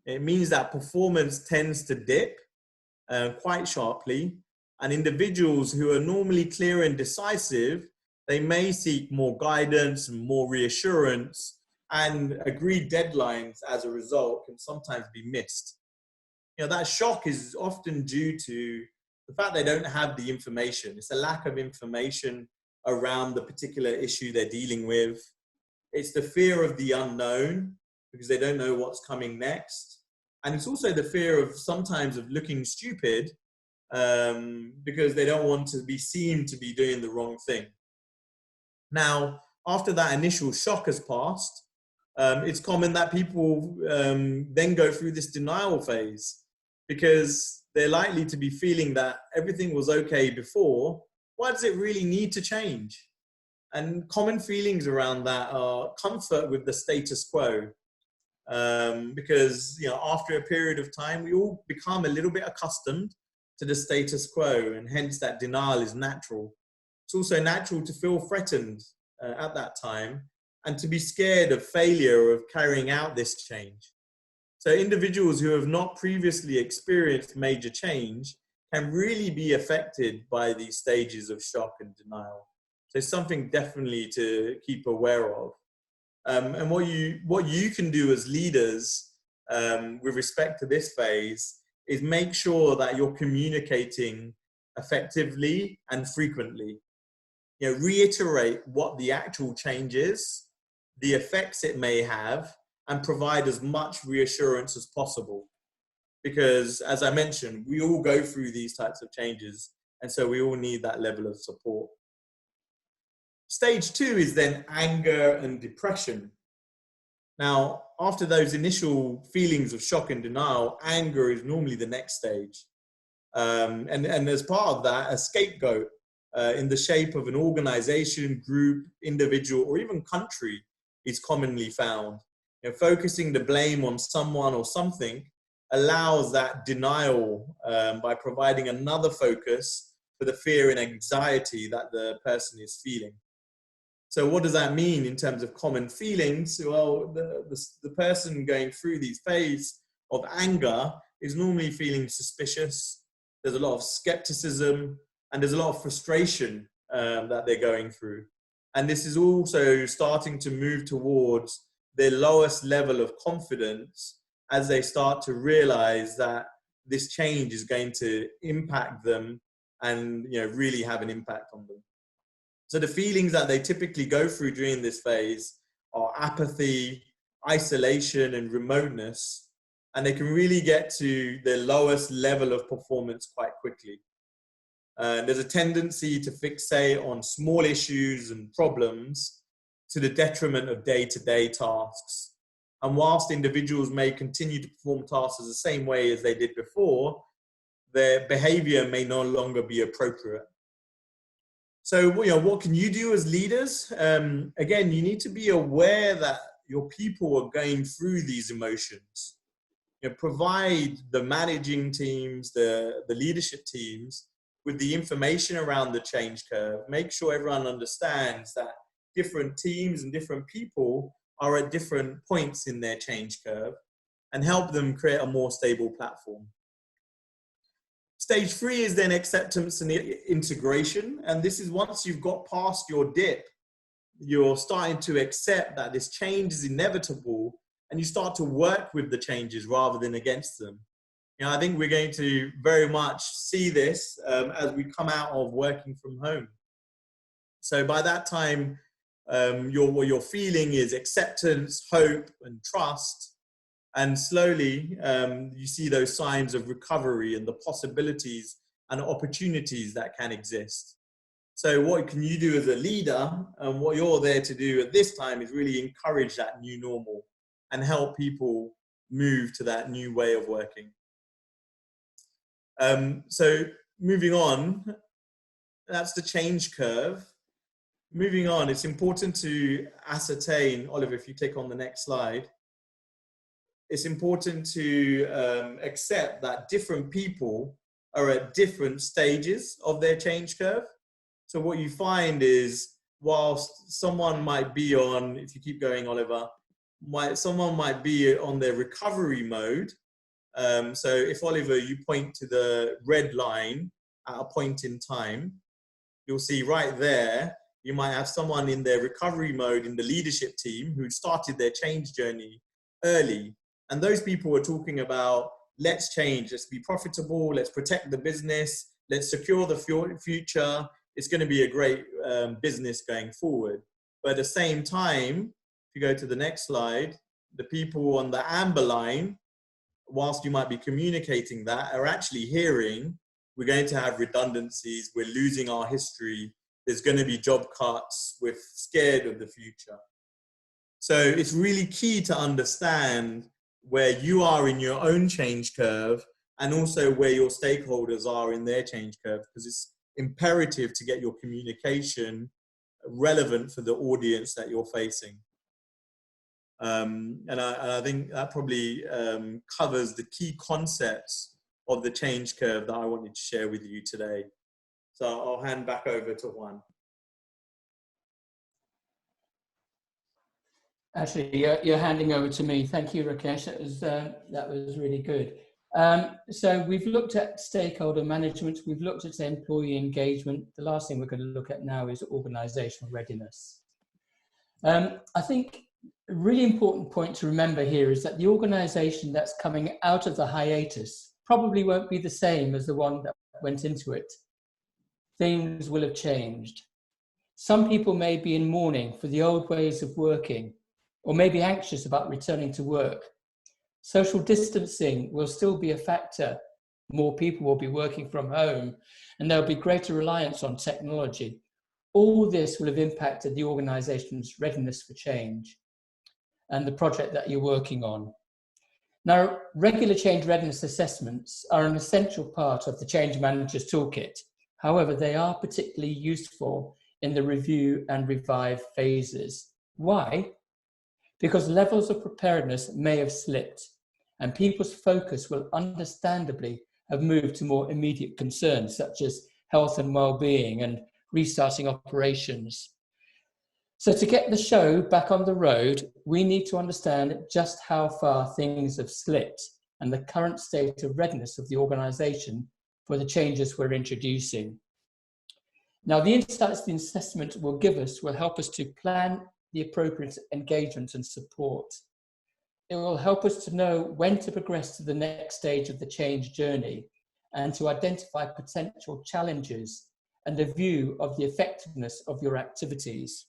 It means that performance tends to dip quite sharply, and individuals who are normally clear and decisive, they may seek more guidance and more reassurance, and agreed deadlines as a result can sometimes be missed. That shock is often due to the fact they don't have the information. It's a lack of information around the particular issue they're dealing with. It's the fear of the unknown, because they don't know what's coming next. And it's also the fear of sometimes of looking stupid, because they don't want to be seen to be doing the wrong thing. Now, after that initial shock has passed, it's common that people then go through this denial phase, because they're likely to be feeling that everything was okay before. Why does it really need to change? And common feelings around that are comfort with the status quo. Because after a period of time, we all become a little bit accustomed to the status quo, and hence that denial is natural. It's also natural to feel threatened at that time, and to be scared of failure of carrying out this change. So individuals who have not previously experienced major change can really be affected by these stages of shock and denial. So it's something definitely to keep aware of. And what you can do as leaders with respect to this phase is make sure that you're communicating effectively and frequently. Reiterate what the actual change is, the effects it may have, and provide as much reassurance as possible. Because, as I mentioned, we all go through these types of changes, and so we all need that level of support. Stage 2 is then anger and depression. Now, after those initial feelings of shock and denial, anger is normally the next stage. And as part of that, a scapegoat in the shape of an organization, group, individual, or even country is commonly found. Focusing the blame on someone or something allows that denial by providing another focus for the fear and anxiety that the person is feeling. So what does that mean in terms of common feelings? Well, the person going through these phases of anger is normally feeling suspicious. There's a lot of skepticism, and there's a lot of frustration that they're going through. And this is also starting to move towards their lowest level of confidence as they start to realize that this change is going to impact them and really have an impact on them. So the feelings that they typically go through during this phase are apathy, isolation, and remoteness. And they can really get to their lowest level of performance quite quickly. There's a tendency to fixate on small issues and problems to the detriment of day-to-day tasks. And whilst individuals may continue to perform tasks the same way as they did before, their behavior may no longer be appropriate. So, what can you do as leaders? Again, you need to be aware that your people are going through these emotions. Provide the managing teams, the leadership teams with the information around the change curve. Make sure everyone understands that different teams and different people are at different points in their change curve, and help them create a more stable platform. Stage 3 is then acceptance and integration. And this is once you've got past your dip, you're starting to accept that this change is inevitable, and you start to work with the changes rather than against them. I think we're going to very much see this as we come out of working from home. So by that time, what you're feeling is acceptance, hope, and trust. And slowly, you see those signs of recovery and the possibilities and opportunities that can exist. So what can you do as a leader? And what you're there to do at this time is really encourage that new normal and help people move to that new way of working. So moving on, that's the change curve. Moving on, it's important to ascertain, Oliver, if you take on the next slide, it's important to accept that different people are at different stages of their change curve. So what you find is, whilst someone might be on, if you keep going, Oliver, someone might be on their recovery mode. So if, Oliver, you point to the red line at a point in time, you'll see right there, you might have someone in their recovery mode in the leadership team who started their change journey early. And those people are talking about, let's change, let's be profitable, let's protect the business, let's secure the future. It's going to be a great business going forward. But at the same time, if you go to the next slide, the people on the amber line, whilst you might be communicating that, are actually hearing, we're going to have redundancies, we're losing our history, there's going to be job cuts, we're scared of the future. So it's really key to understand where you are in your own change curve, and also where your stakeholders are in their change curve, because it's imperative to get your communication relevant for the audience that you're facing. And I think that probably covers the key concepts of the change curve that I wanted to share with you today. So I'll hand back over to Juan. Actually, you're handing over to me. Thank you, Rakesh. That was really good. So we've looked at stakeholder management. We've looked at employee engagement. The last thing we're going to look at now is organizational readiness. I think a really important point to remember here is that the organization that's coming out of the hiatus probably won't be the same as the one that went into it. Things will have changed. Some people may be in mourning for the old ways of working, or may be anxious about returning to work. Social distancing will still be a factor. More people will be working from home, and there'll be greater reliance on technology. All this will have impacted the organization's readiness for change and the project that you're working on. Now, regular change readiness assessments are an essential part of the change manager's toolkit. However, they are particularly useful in the review and revive phases. Why? Because levels of preparedness may have slipped, and people's focus will understandably have moved to more immediate concerns, such as health and well-being and restarting operations. So to get the show back on the road, we need to understand just how far things have slipped and the current state of readiness of the organization for the changes we're introducing. Now, the insights the assessment will give us will help us to plan the appropriate engagement and support. It will help us to know when to progress to the next stage of the change journey and to identify potential challenges and a view of the effectiveness of your activities.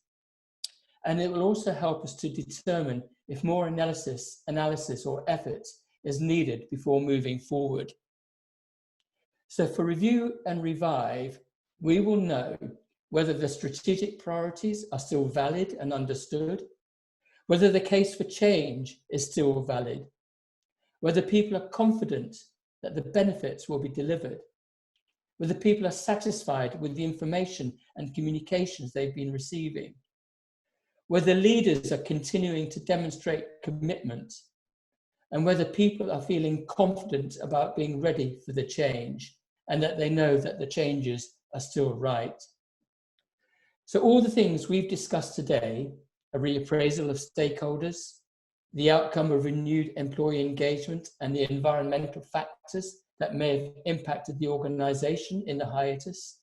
And it will also help us to determine if more analysis or effort is needed before moving forward. So for review and revive, we will know whether the strategic priorities are still valid and understood, whether the case for change is still valid, whether people are confident that the benefits will be delivered, whether people are satisfied with the information and communications they've been receiving, whether leaders are continuing to demonstrate commitment, and whether people are feeling confident about being ready for the change and that they know that the changes are still right. So all the things we've discussed today, a reappraisal of stakeholders, the outcome of renewed employee engagement and the environmental factors that may have impacted the organization in the hiatus,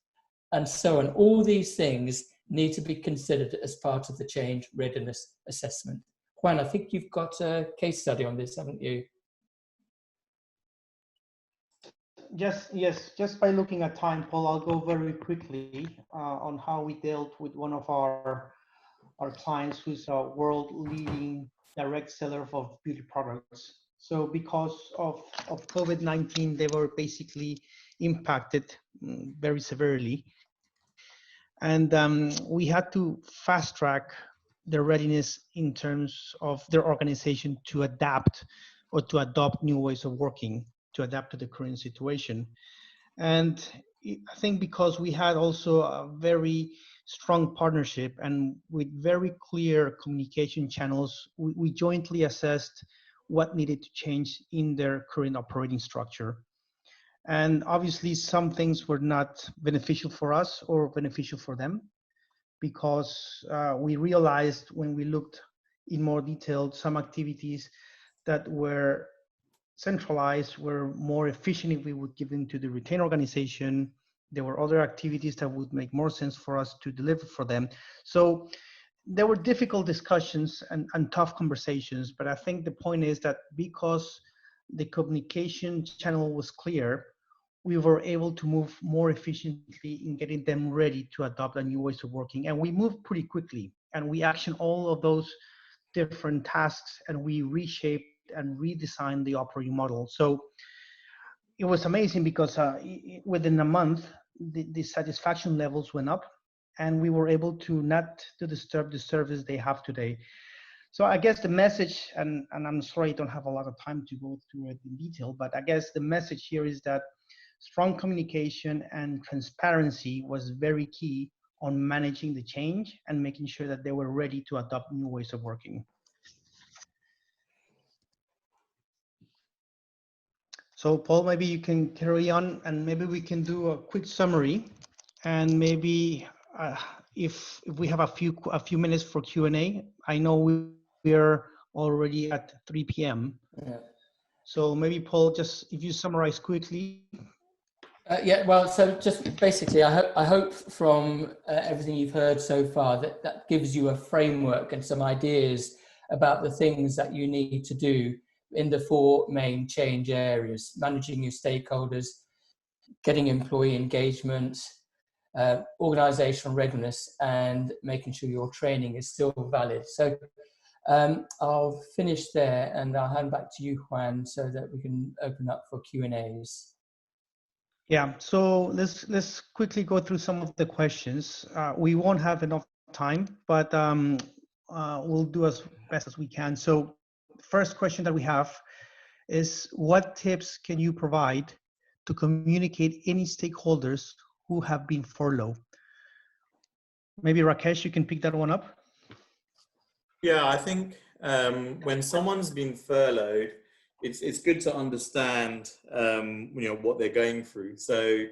and so on. All these things need to be considered as part of the change readiness assessment. Juan, I think you've got a case study on this, haven't you? Yes, just by looking at time, Paul, I'll go very quickly on how we dealt with one of our clients who's a world-leading direct seller of beauty products. So because of COVID-19, they were basically impacted very severely. And we had to fast track their readiness in terms of their organization to adapt or to adopt new ways of working, to adapt to the current situation. And I think because we had also a very strong partnership and with very clear communication channels, we jointly assessed what needed to change in their current operating structure. And obviously some things were not beneficial for us or beneficial for them, because we realized when we looked in more detail, some activities that were centralized were more efficient if we would give them to the retained organization. There were other activities that would make more sense for us to deliver for them. So there were difficult discussions and tough conversations, but I think the point is that because the communication channel was clear, we were able to move more efficiently in getting them ready to adopt a new ways of working. And we moved pretty quickly, and we actioned all of those different tasks, and we reshaped and redesigned the operating model. So it was amazing because within a month, the satisfaction levels went up, and we were able to not to disturb the service they have today. So I guess the message, and I'm sorry I don't have a lot of time to go through it in detail, but I guess the message here is that strong communication and transparency was very key on managing the change and making sure that they were ready to adopt new ways of working. So Paul, maybe you can carry on, and maybe we can do a quick summary, and maybe if we have a few minutes for Q&A. I know we are already at 3 p.m. Yeah. So maybe Paul, just if you summarize quickly. Yeah, well, so just basically, I hope from everything you've heard so far that gives you a framework and some ideas about the things that you need to do in the 4 main change areas: managing your stakeholders, getting employee engagement, organizational readiness, and making sure your training is still valid. So I'll finish there, and I'll hand back to you, Juan, so that we can open up for Q&As. Yeah, so let's quickly go through some of the questions. We won't have enough time, but we'll do as best as we can. So first question that we have is, what tips can you provide to communicate any stakeholders who have been furloughed? Maybe Rakesh, you can pick that one up. Yeah, I think when someone's been furloughed, it's good to understand what they're going through. So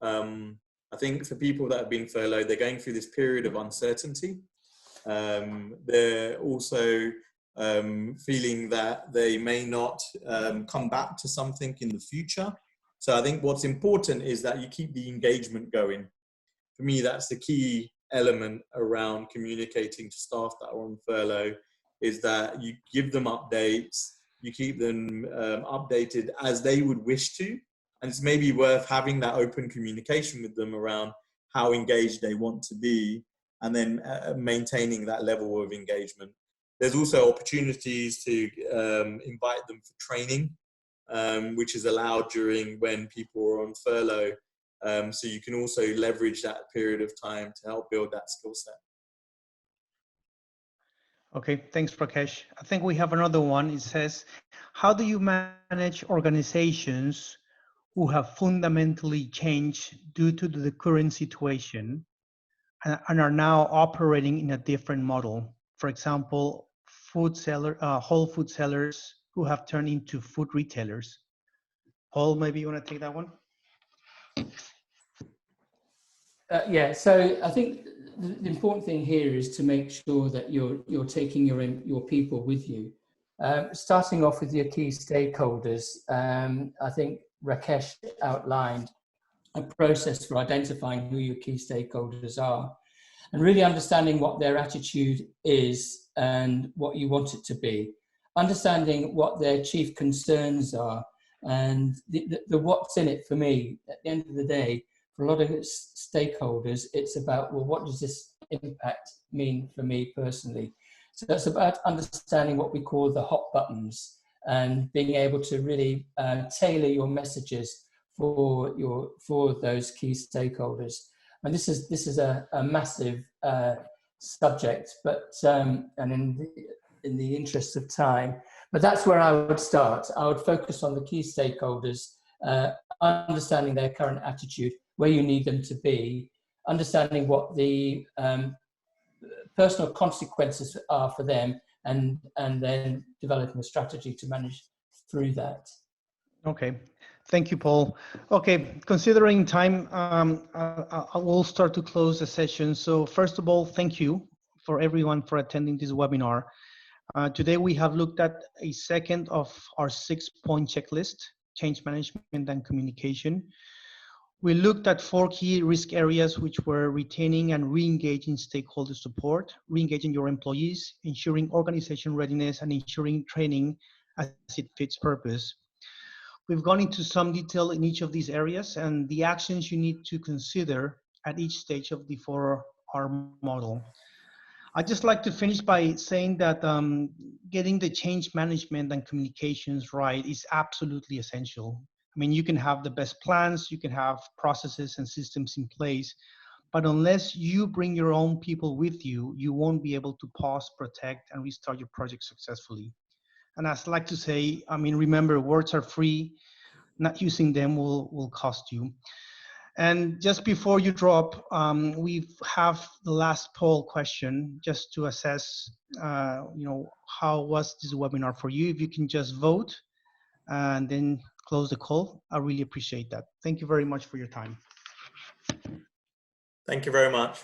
I think for people that have been furloughed, they're going through this period of uncertainty. They're also feeling that they may not come back to something in the future. So I think what's important is that you keep the engagement going. For me, that's the key element around communicating to staff that are on furlough, is that you give them updates, you keep them updated as they would wish to. And it's maybe worth having that open communication with them around how engaged they want to be, and then maintaining that level of engagement. There's also opportunities to invite them for training, which is allowed during when people are on furlough. So you can also leverage that period of time to help build that skill set. Okay, thanks, Rakesh. I think we have another one. It says, how do you manage organizations who have fundamentally changed due to the current situation and are now operating in a different model? For example, whole food sellers who have turned into food retailers. Paul, maybe you want to take that one? Yeah, so I think the important thing here is to make sure that you're taking your people with you. Starting off with your key stakeholders, I think Rakesh outlined a process for identifying who your key stakeholders are and really understanding what their attitude is and what you want it to be. Understanding what their chief concerns are and the what's in it for me. At the end of the day, for a lot of stakeholders, it's about, well, what does this impact mean for me personally? So that's about understanding what we call the hot buttons and being able to really tailor your messages for those key stakeholders. And this is a massive subject, but and in the interest of time, but that's where I would start. I would focus on the key stakeholders, understanding their current attitude, where you need them to be, understanding what the personal consequences are for them, and then developing a strategy to manage through that. Okay, thank you, Paul. Okay, considering time, I will start to close the session. So first of all, thank you for everyone for attending this webinar. Today we have looked at a second of our 6-point checklist, change management and communication. We looked at 4 key risk areas, which were retaining and re-engaging stakeholder support, re-engaging your employees, ensuring organization readiness, and ensuring training as it fits purpose. We've gone into some detail in each of these areas and the actions you need to consider at each stage of the 4R model. I'd just like to finish by saying that getting the change management and communications right is absolutely essential. I mean, you can have the best plans, you can have processes and systems in place, but unless you bring your own people with you, you won't be able to pause, protect, and restart your project successfully. And I'd like to say, I mean, remember, words are free. Not using them will cost you. And just before you drop, we have the last poll question just to assess, how was this webinar for you? If you can just vote and then close the call, I really appreciate that. Thank you very much for your time. Thank you very much.